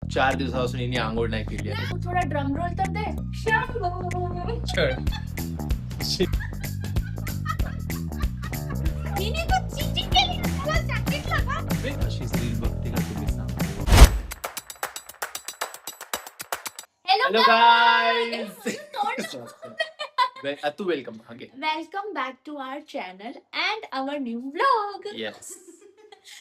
4 दिवसापासून हिने आंघोळ नाही केली आहे. तू थोडा ड्रम रोल तर दे. हिने तर cheating केली, मला सांगितलं का? अशीच रील बघते का तुम्ही सांगा. Hello hello guys. गाईज. तू welcome. Welcome back to our channel and our new vlog. Yes.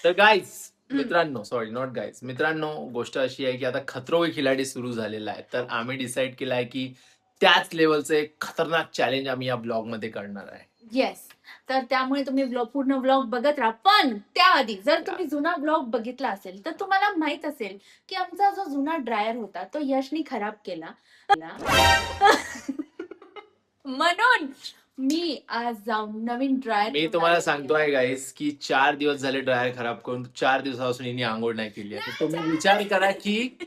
तर गाईज मित्रांनो, सॉरी नॉट गाईज, मित्रांनो, गोष्ट अशी आहे की आता खतरो के खिलाडी सुरू झालेला आहे. तर आम्ही डिसाईड केलं आहे की त्याच लेवलचं एक खतरनाक चॅलेंज आम्ही या ब्लॉग मध्ये करणार आहे. येस, तर त्यामुळे तुम्ही पूर्ण व्लॉग बघत राहा. पण त्याआधी जर तुम्ही जुना व्लॉग बघितला असेल तर तुम्हाला माहित असेल की आमचा जो जुना ड्रायर होता तो यशनी खराब केला. म्हणून मी आज जाऊन नवीन ड्रायर मी तुम्हाला सांगतोय गाईस की 4 दिवस झाले ड्रायर खराब करून, 4 दिवसापासून हिने आंघोळ नाही केली आहे. तर तुम्ही विचार करा की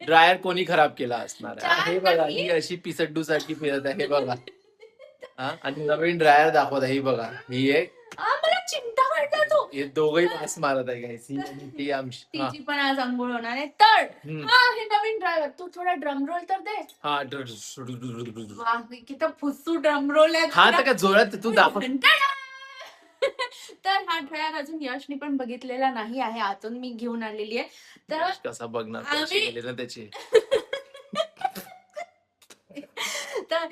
ड्रायर कोणी खराब केला असणार आहे. हे बघा, ही अशी पिसड्डू सारखी फिरत आहे. हे बघा. आणि नवीन ड्रायर दाखवत आहे. ही बघा, ही एक मला चिंता वाटला तो. हे दोघही पास मारत आहे गाईस. ही आमची तिची पण आज आंघोळ होणार आहे. तर हे नवीन ड्रायव्हर, तू थोडा ड्रम रोल तर दे. किती फुसू ड्रम रोल आहे. हा तर काय जोरात तू दाखव. तर हा ड्रायर अजून यशनी पण बघितलेला नाही आहे. आतून मी घेऊन आलेली आहे. तर कसा बघणार त्याची. तर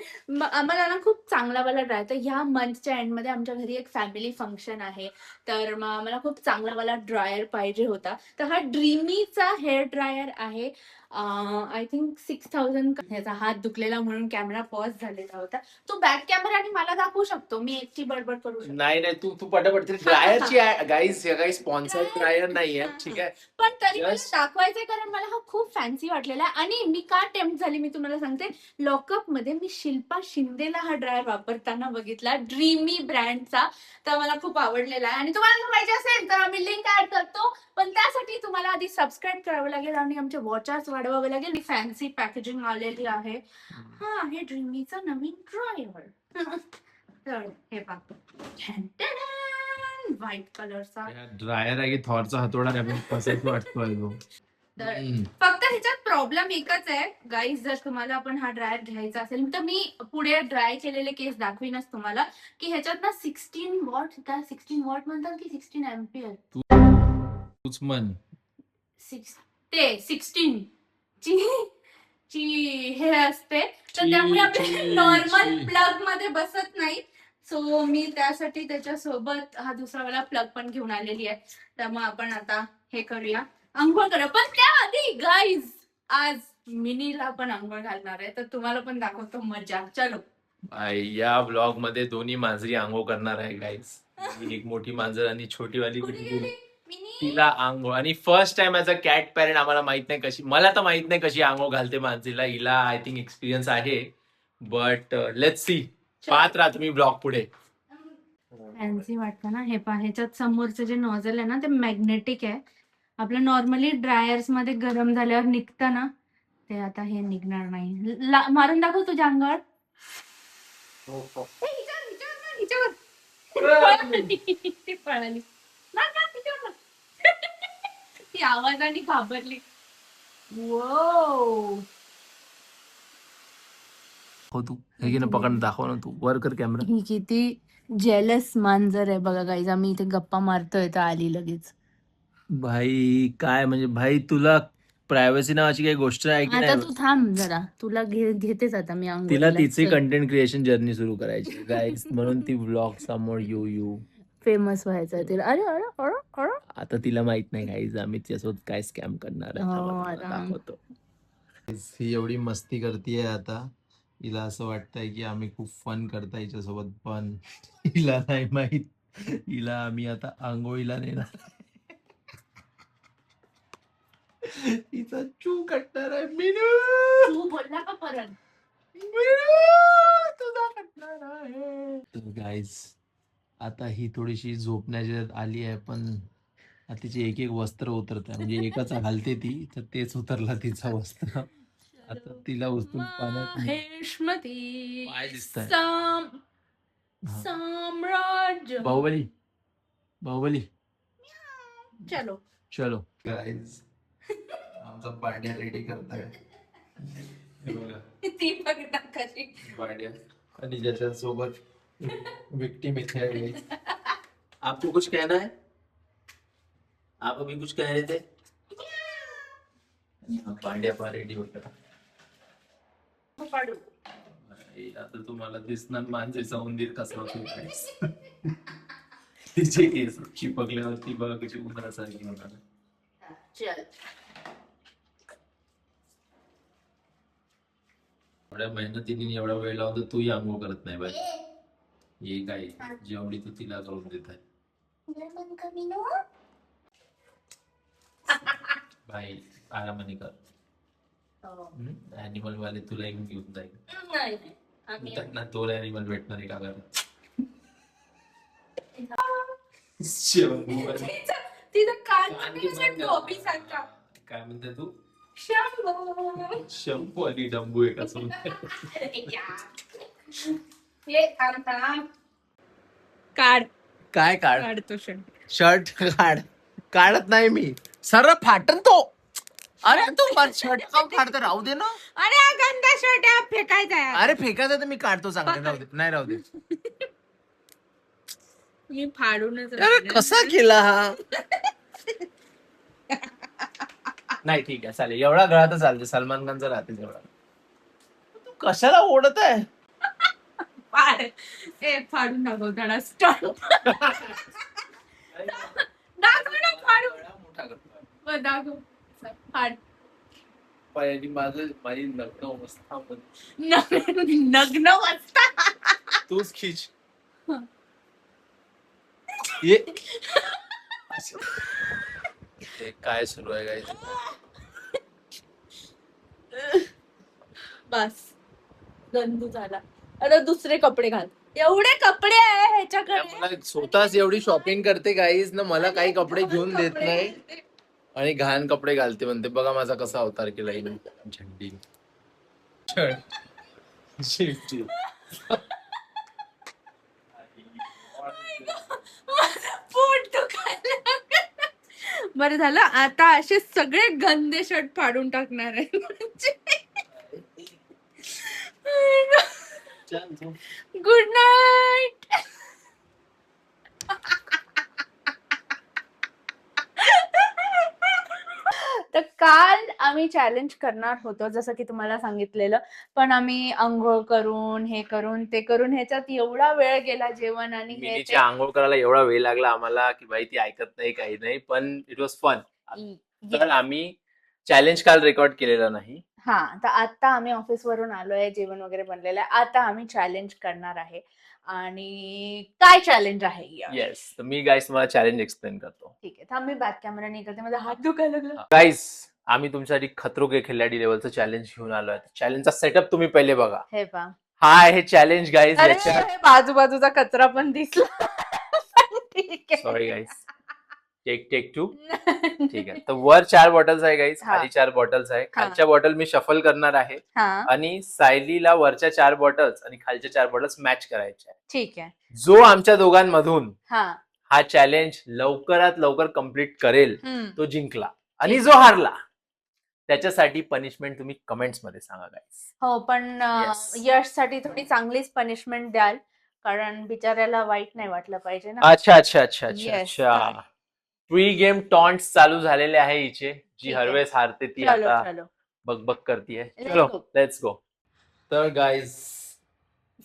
आम्हाला ना खूप चांगला वाला ड्रायर. तर ह्या मंथच्या एंड मध्ये आमच्या घरी एक फॅमिली फंक्शन आहे. तर मग आम्हाला खूप चांगला वाला ड्रायर पाहिजे होता. तर हा ड्रीमीचा हेअर ड्रायर आहे. I think 6000. ह्याचा हात दुखलेला म्हणून कॅमेरा पॉज झालेला होता. तू बॅक कॅमेराने मला दाखवू शकतो, मी एकटी बडबड करू शकतो. नाही तू पटापट ड्रायरची गाईस, हे काही स्पॉन्सर्ड ड्रायर नाहीये, ठीक आहे. पण तरी मला दाखवायचंय कारण मला हा खूप फॅन्सी वाटलेला आहे. आणि मी का टेम्प्ट झाली मी तुम्हाला सांगते. लॉकअप मध्ये मी शिल्पा शिंदेला हा ड्रायर वापरताना बघितला, ड्रीमी ब्रँडचा. तर मला खूप आवडलेला आहे. आणि तुम्हाला पाहिजे असेल तर आम्ही लिंक ऍड करतो. पण त्यासाठी तुम्हाला आधी सबस्क्राईब करावं लागेल आणि आमचे वॉचर्स वाढवावे लागेल. फॅन्सी पॅकेजिंग आलेली आहे. हा, हे ड्रीमीचा नवीन ड्रायर. तर हे पाहतो, व्हाईट कलरचा ड्रायर आहे की थॉरचा हातोडा वाटतोय. फक्त ह्याच्यात प्रॉब्लेम एकच आहे गाईज, जर तुम्हाला पण हा ड्रायर घ्यायचा असेल तर मी पुढे ड्राय केलेले केस दाखवीनच तुम्हाला की ह्याच्यात ना 16 वॉट, काय 16 वॉट म्हणतात की 16 एम्पियर, तूच म्हण. ते 16 ची हे असते. तर त्यामुळे आपल्या नॉर्मल प्लग मध्ये बसत नाही. सो मी त्यासाठी त्याच्यासोबत हा दुसरा वाला प्लग पण घेऊन आलेली आहे. त्यामुळे आपण आता हे करूया, आंघोळ करूया. पण त्याआधी गाईज आज मिनीला पण आंघोळ घालणार आहे. तर तुम्हाला पण दाखवतो मजा. चलो. या ब्लॉग मध्ये दोन्ही मांजरी आंघोळ करणार आहे गाईस. एक मोठी मांजर आणि छोटी वाली तिला आंघोळ. आणि first time as a cat parent आम्हाला माहित नाही कशी, मला तर माहित नाही कशी आंघोळ घालते मांजरीला. हिला आय थिंक एक्सपिरियन्स आहे. But let's see. पाहत राहा तुम्ही ब्लॉग पुढे. फॅन्सी वाटतं ना हे पहा. ह्याच्यात समोरचं जे नॉझल आहे ना ते मॅग्नेटिक आहे. आपलं नॉर्मली ड्रायर्स मध्ये गरम झाल्यावर निघतं ना, ते आता हे निघणार नाही. मारून दाखव तुझ्या अंगावर. ती पळाली. ती आवाजाने घाबरली. हो तू हे पकड, दाखव ना तू. वर कर कॅमेरा. ही किती जेलस मांजर आहे बघा गाईज. आम्ही इथे गप्पा मारतोय तर आली लगेच. भाई काय म्हणजे, भाई तुला प्रायव्हसी नावाची काही गोष्ट आहे की आता नाही? तू थांब जरा, तुला घेतेच आता मी अंघोळीला. तिला तिची कंटेंट क्रिएशन जर्नी सुरू करायची गाईस, म्हणून ती व्लॉग समोर यू फेमस व्हायचं तिला. अरे अरे अरे अरे. आता तिला माहित नाही गाईज आम्ही तिच्यासोबत काय स्कॅम करणार आहे. दाखवतो. ही एवढी मस्ती करतीये आता. हिला असं वाटतंय की आम्ही खूप फन करता हिच्यासोबत, पण हिला नाही माहित हिला आम्ही आता आंघोळीला नेणार. तिचा चू कटणार आहे. मिनू तू बोलला का परत? तुझा कटणार आहे. गाईज आता ही थोडीशी झोपण्याच्यात आली आहे, पण तिचे एक एक वस्त्र उतरत आहे. म्हणजे एकच घालते ती, तर तेच उतरला तिचा वस्त्र. आता तिला उचलून पाण्यात पाय दिसताय. साम्राज्य बाहुबली बाहुबली. चलो चलो गाइस, आमचा पांड्या रेडी करताय. हे बघा ती बघता कशी पांड्या आणि ज्याच्या सोबत विक्टिम इथे आहे. आपको कुछ कहना है? आप अभी कुछ कह रहे थे? आणि हा पांड्या पा रेडी होता. पाडू. आता तुम्हाला दिसणार मांजरीचा उंदीर कसा होतो. तिचे केस चिपकल्यावरती बघा कशी उंदरासारखी होणार. चल एवढ्या मेहनतीने एवढा वेळ लावतो तूही आंघोळ करत नाही बाई. हे काय जेवढी तू तिला करून देत आहे भाई. आरामाने कर. ऍनिमल वाले तुला घेऊन जाईल. नाही आम्ही त्यांना तो ऍनिमल भेटणार आहे का घरात? तिथं कान डोबी सारखा. काय म्हणते तू? शंभू. शंपू आणि डंबू एक असं. हे थांब. काढ काय काढ? काढतो शंभू. शर्ट काढ. काढत नाही मी. सरळ फाटन तो. अरे तू शर्ट का काढतो? राहू दे ना. अरे हा गंदा शर्ट आहे फेकायचा आहे. अरे फेकायचा तर मी काढतो चांगलं. राहू दे. नाही राहू दे. मी फाडूनच अरे कसा केला हा? नाही ठीक आहे चालेल. एवढा गळा तर चालते. सलमान खानचा राहते एवढा. तू कशाला ओढत आहे? फाड. ए फाडून दाखव त्याला स्टॉप. दाखव ना फाडून. मोठा करतो. दाखव फाड. माझी नग्न अवस्था नग्न वाजता तूच खिच. ये काय सुरू आहे काय? बस गंदू झाला. आता दुसरे कपडे घाल. एवढे कपडे आहे ह्याच्याकडे. मला स्वतःच एवढी शॉपिंग करते गाईज ना. मला काही कपडे घेऊन देत नाही आणि घाण कपडे घालते. म्हणते बघा माझा कसा अवतार केला हिने. झंडी पोट दुखायला. बरं झालं आता असे सगळे गंदे शर्ट फाडून टाकणार आहे. Good night. तर काल आम्ही चॅलेंज करणार होतो जसं की तुम्हाला सांगितलेलं, पण आम्ही आंघोळ करून हे करून ते करून ह्याच्यात एवढा वेळ गेला जेवण आणि हे मिनीची आंघोळ करायला एवढा वेळ लागला आम्हाला की बाई ती ऐकत नाही काही नाही. पण इट वॉज फन. तर आम्ही चॅलेंज काल रेकॉर्ड केलेलं नाही. हा तर आता आम्ही ऑफिस वरून आलोय. जेवण वगैरे बनलेलं आहे. आता आम्ही चॅलेंज करणार आहे. आणि काय चॅलेंज आहे? येस. तर मी गाईस तुम्हाला चॅलेंज एक्सप्लेन करतो. ठीक आहे थांब मी बॅक कॅमेरा नाही करते. माझा हात दुखायला लागला. गाईस आम्ही तुमच्यासाठी खतरो के खिलाडी लेवलचं चॅलेंज घेऊन आलोय. चॅलेंजचा सेटअप तुम्ही पहिले बघा. हे पहा. हा आहे चॅलेंज गाईज. बाजूबाजूचा कचरा पण दिसला. ठीक आहे. Sorry guys. टेक 2. ठीक आहे. तर वर 4 बॉटल्स आहे गाईज. खाली 4 बॉटल्स आहे. खालच्या बॉटल मी शफल करणार आहे आणि सायलीला वरच्या 4 बॉटल्स आणि खालच्या 4 बॉटल्स मॅच करायच्या. ठीक आहे. जो आमच्या दोघांमधून हा चॅलेंज लवकरात लवकर कम्प्लीट करेल तो जिंकला. आणि जो हारला त्याच्यासाठी पनिशमेंट तुम्ही कमेंट्स मध्ये सांगा गाईज. हो पण यश साठी थोडी चांगलीच पनिशमेंट द्याल कारण बिचाऱ्याला वाईट नाही वाटलं पाहिजे ना. अच्छा. प्री गेम टॉन्ट्स चालू झालेले आहे हिचे. जी हरवेळेस हारते ती आता बग करतीये. चलो लेट्स गो. तर गाईज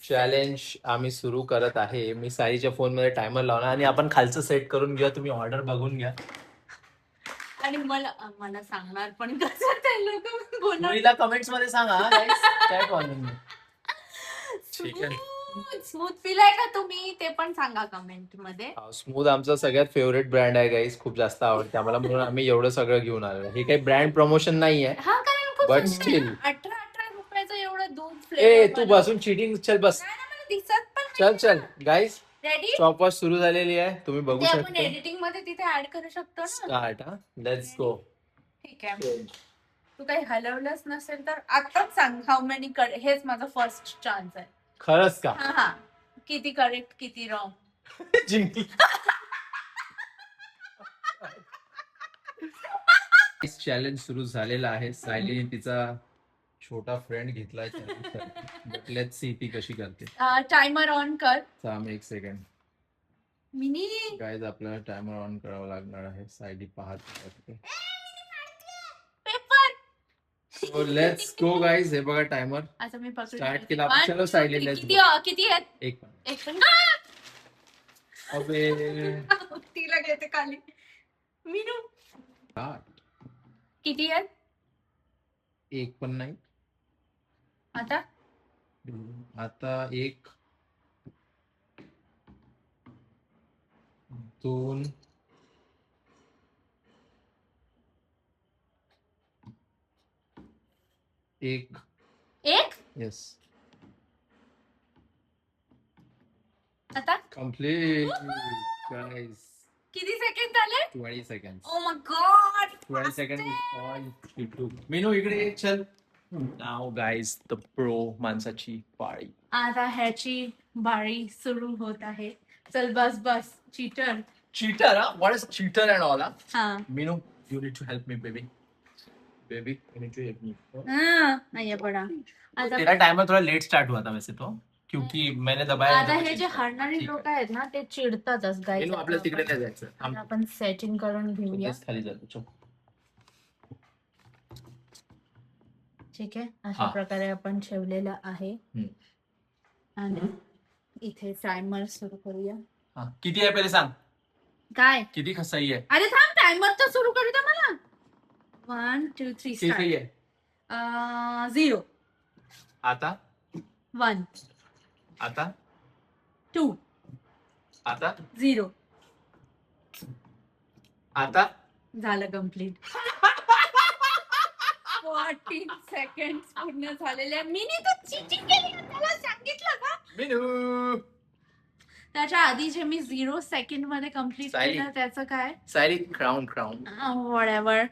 चॅलेंज आम्ही सुरू करत आहे. मी साईच्या फोन मध्ये टायमर लावणार आणि आपण खालचं सेट करून घ्या. तुम्ही ऑर्डर बघून घ्या आणि मला सांगणार पण कसं ते लोक कमेंट्स मध्ये सांगा काय प्रॉब्लेम नाही. ठीक आहे. स्मूथ पिलाय का तुम्ही ते पण सांगा कमेंट मध्ये. स्मूथ आमचा सगळ्यात फेवरेट ब्रँड आहे गाईज. खूप जास्त आवडते आम्हाला म्हणून आम्ही एवढं सगळं घेऊन आलो. हे काही ब्रँड प्रमोशन नाहीये बट स्टील 18 रुपयाचं एवढं दूध. ए तू बसून चिटिंग. चल बस. दिसत पण चल गाईज. रेडी. स्टॉप वॉच सुरू झालेली आहे. तुम्ही बघू आपण शकता. एडिटिंग मध्ये तिथे ऍड करू शकतो ना. स्टार्ट. Let's go. ठीक आहे. तू काही हलवलंच नसेल तर आताच सांग हाऊ मेनी. हेच माझा फर्स्ट चान्स आहे. खरंच का? हा किती करेक्ट किती रॉंग. जिंकली. चॅलेंज सुरू झालेला आहे. सायलीने तिचा छोटा फ्रेंड घेतलाय चॅलेंज. लेट्स सी ती कशी करते. टायमर ऑन कर. थांब एक सेकंड. मिनी गाईज आपल्याला टायमर ऑन करावा लागणार आहे. सायली पाहत असते. पेपर. Let's go guys. हे बघा टायमर आता मी पकडते. स्टार्ट केला. One, चलो two, सायली three. लेट्स किती किती आहेत? एक एक पण अबे तिला घेते खाली. मिनू किती आहेत एक पण नाही. आता? आता एक, दोन, एक. एक येस आता कम्प्लीट गाईज. किती सेकंड झाले? 20 seconds. Oh my God 20 seconds is all you do. Meenu इकडे ये, चल. नाव गाईज द प्रो माणसाची पाळी. आता ह्याची बारी सुरू होत आहे. चल बस बस cheater. Cheater, huh? What is cheater and all, huh? हाँ Minu, you need to help me, baby. Baby, you need to help me. हाँ ये पड़ा. आता तेरा टाइमर थोड़ा लेट स्टार्ट हुआ था वैसे तो, क्योंकि मैंने दबाया. आता हे जे हरणारी लोक आहेत ना ते चिडतातच गाईज. मीनू आपल्याला तिकडे नाही जायचं. थांब. आपण सेटिंग करून घेऊया. बस खाली जातो. चल. ठीक आहे अशा हा. प्रकारे आपण ठेवलेलं आहे. हम्म. आणि इथे टायमर सुरू करूया. हा. किती आहे पहिले सांग. काय? किती सही आहे? अरे थांब टायमर तर सुरू करू दे मला. 1 2 3 किती सही आहे? 0 आता 1 आता 2 आता 0 आता झालं कम्प्लीट. 14 सेकंड पूर्ण झालेले. मिनी तर चीटिंग केली ना, त्याला सांगितलं का? मीनू त्याच्या आधी जे मी 0 सेकंड मध्ये कम्प्लीट सायली. केलं त्याचं काय? Sayali crown whatever.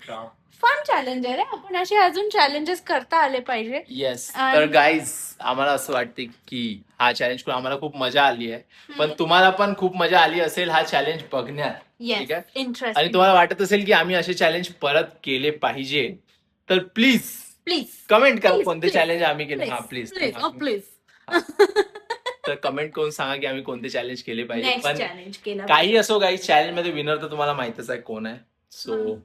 Fun challenge आहे रे. आपण असे अजून चॅलेंजेस करता आले पाहिजे. येस. आणि- तर गाईज आम्हाला असं वाटते की हा चॅलेंज करून आम्हाला खूप मजा आली आहे. पण तुम्हाला पण खूप मजा आली असेल हा चॅलेंज बघण्यात. ठीक आहे. इंटरेस्ट आणि तुम्हाला वाटत असेल की आम्ही असे चॅलेंज परत केले पाहिजे तर प्लीज प्लीज कमेंट करा Please, कोणते please, चॅलेंज आम्ही केले. हा प्लीज प्लीज तर कमेंट करून सांगा की आम्ही कोणते चॅलेंज केले पाहिजे. नेक्स्ट पण चॅलेंज केला. काही असो गाईज चॅलेंज मध्ये विनर तर तुम्हाला माहितच आहे कोण आहे. सो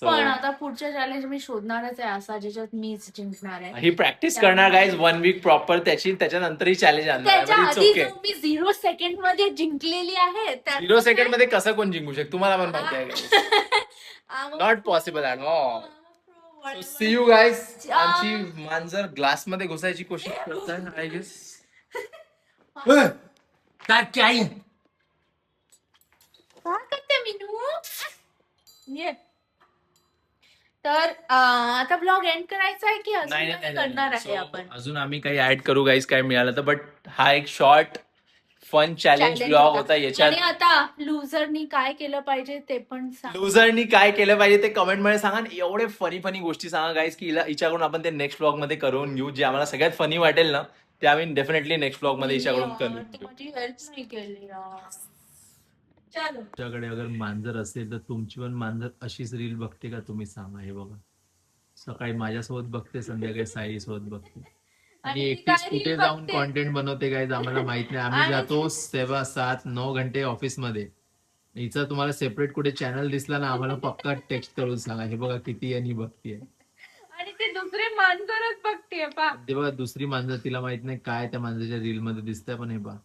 पण आता पुढच्या चॅलेंज मी शोधणारच आहे असा ज्याच्यात मीच जिंकणार आहे. ही प्रॅक्टिस करणार गाईज 1 week प्रॉपर त्याच्यानंतर ही चॅलेंज त्याच्या आणणार. आधी ओके. जो मी 0 सेकंड मध्ये जिंकलेली आहे 0 सेकंड मध्ये कसं कोण जिंकू शकतो तुम्हाला पण माहिती आहे. Not possible at all. See you guys. आमची मांजर ग्लास मध्ये घुसायची कोशिश करताय आय गेस. काय काय काय करते मिनू? ये तर आता ब्लॉग एंड करायचा आहे की अजून नाही काही नाही करणार आहे नाही. आपण? So, अजून आम्ही काही ऍड करू गाईज काय मिळालं तर. बट हा एक short fun challenge Challenge blog होता. होता. याच्यात आणि आता लुझरनी काय केलं पाहिजे ते पण सांग. लुझरनी काय केलं पाहिजे ते कमेंट मध्ये सांगा. आणि एवढे फनी गोष्टी सांगा गाईज की हिच्याकडून आपण ते नेक्स्ट ब्लॉग मध्ये करून घेऊ. जे आम्हाला सगळ्यात फनी वाटेल ना ते आम्ही डेफिनेटली नेक्स्ट ब्लॉग मध्ये हिच्याकडून करून घेऊ. माझी हेल्प नाही केली यार. चलो तुमच्याकडे अगर मांजर असेल तर तुमची पण मांजर अशीच रील बघते का तुम्ही सांगा. हे बघा सकाळी माझ्यासोबत बघते संध्याकाळी साई सोबत बघते. आणि आणि एकटीच काय कुठे reel जाऊन बघते? कॉन्टेंट बनवते गाईज आम्हाला माहित नाही. आम्ही आणि- जातो 7 9 घंटे ऑफिस मध्ये. हिचा तुम्हाला सेपरेट कुठे चॅनल दिसला ना आम्हाला पक्का टेक्स्ट करून सांगा. हे बघा किती आणि बघतीये. आणि ते दुसरे मांजरच बघते पा. ते बघा दुसरी मांजर तिला माहित नाही काय त्या मांजरच्या रील मध्ये दिसतंय. पण हे बघा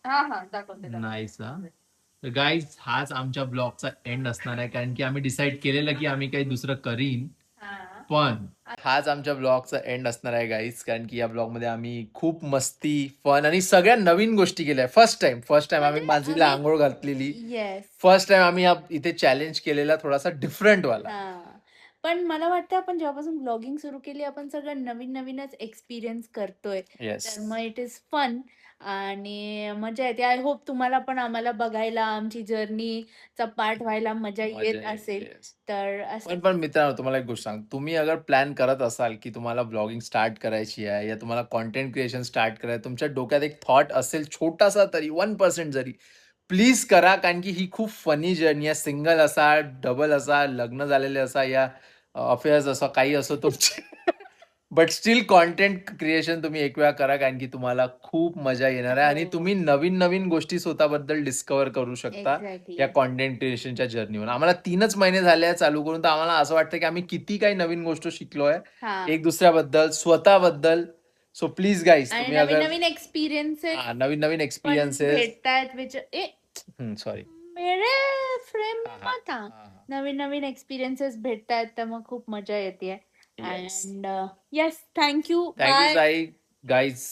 हा दाखवते. नाईस. तर गाईज हाच आमच्या ब्लॉगचा एंड असणार आहे कारण की आम्ही डिसाईड केलेलं की आम्ही काही दुसरं करीन. पण हाच आमच्या ब्लॉगचा एंड असणार आहे गाईज कारण की या ब्लॉग मध्ये आम्ही खूप मस्ती फन आणि सगळ्या नवीन गोष्टी केल्या. फर्स्ट टाइम आम्ही मांजरीला आंघोळ घातलेली. येस. फर्स्ट टाइम आम्ही इथे चॅलेंज केलेला थोडासा डिफरंट वाला. पण मला वाटतं आपण जेव्हापासून ब्लॉगिंग सुरू केली आपण सगळं नवीनच एक्सपिरियन्स करतोय. येस. तर मग इट इज फन आणि मजा येते. आय होप तुम्हाला पण आम्हाला बघायला आमची जर्नीचा पार्ट व्हायला मजा येत असेल. तर असं पण मित्रांनो तुम्हाला एक गोष्ट सांग. तुम्ही अगर प्लॅन करत असाल की तुम्हाला ब्लॉगिंग स्टार्ट करायची आहे या तुम्हाला कॉन्टेंट क्रिएशन स्टार्ट करायचं तुमच्या डोक्यात एक थॉट असेल छोटासा तरी 1% जरी प्लीज करा, कारण की ही खूप फनी जर्नी आहे. सिंगल असा, डबल असा, लग्न झालेले असा, या अफेअर्स असा, काही असो तुमचे, बट स्टील कॉन्टेंट क्रिएशन तुम्ही एक वेळा करा, कारण की तुम्हाला खूप मजा येणार आहे आणि हो. तुम्ही नवीन नवीन गोष्टी स्वतःबद्दल डिस्कवर करू शकता Exactly. या कॉन्टेंट क्रिएशनच्या जर्नीवर. आम्हाला 3च महिने झाले आहे चालू करून, तर आम्हाला असं वाटतं की आम्ही किती काही नवीन गोष्ट शिकलोय हा. एक दुसऱ्याबद्दल, स्वतःबद्दल. सो प्लीज गाईज, आणि तुम्ही नवीन अगर नवीन एक्सपिरियन्सेस नवीन नवीन पण एक्सपिरियन्सेस, भेटतायत सॉरी, मेरे फ्रेम हा, में मत आ. नवीन नवीन एक्सपिरियन्सेस भेटतायत तर मग खूप मजा येते. Yes. And yes, thank you. Thank you Sai. Guys,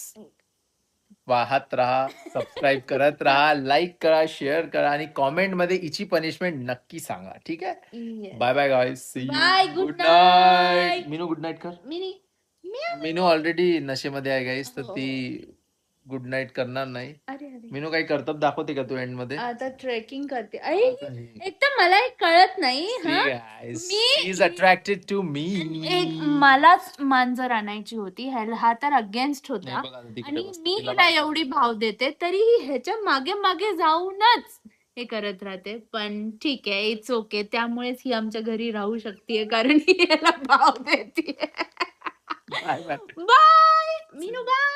पाहत राहा, सबस्क्राईब करत राहा, लाईक करा, शेअर करा आणि कॉमेंट मध्ये हिची पनिशमेंट नक्की सांगा. ठीक आहे. Bye bye guys, see you. Bye, good good night. night. Meenu good night कर. मिनी मीनू ऑलरेडी नशेमध्ये आहे गाईज, तर हो. ती गुड नाईट करणार नाही. अरे अरे, मीनू काही करतात दाखवते का तू एंड मध्ये? आता ट्रेकिंग करते. एक तर मला एक कळत नाही शी इज अट्रॅक्टेड टू मी. एक मलाच मांजर आणायची होती, हा तर अगेन्स्ट होता आणि मी हिला एवढी भाव देते तरीही ह्याच्या मागे मागे जाऊनच हे करत राहते. पण ठीक आहे, इट्स ओके. त्यामुळेच ही आमच्या घरी राहू शकते, कारण ही याला भाव देते. Bye bye. Bye Meenu, bye.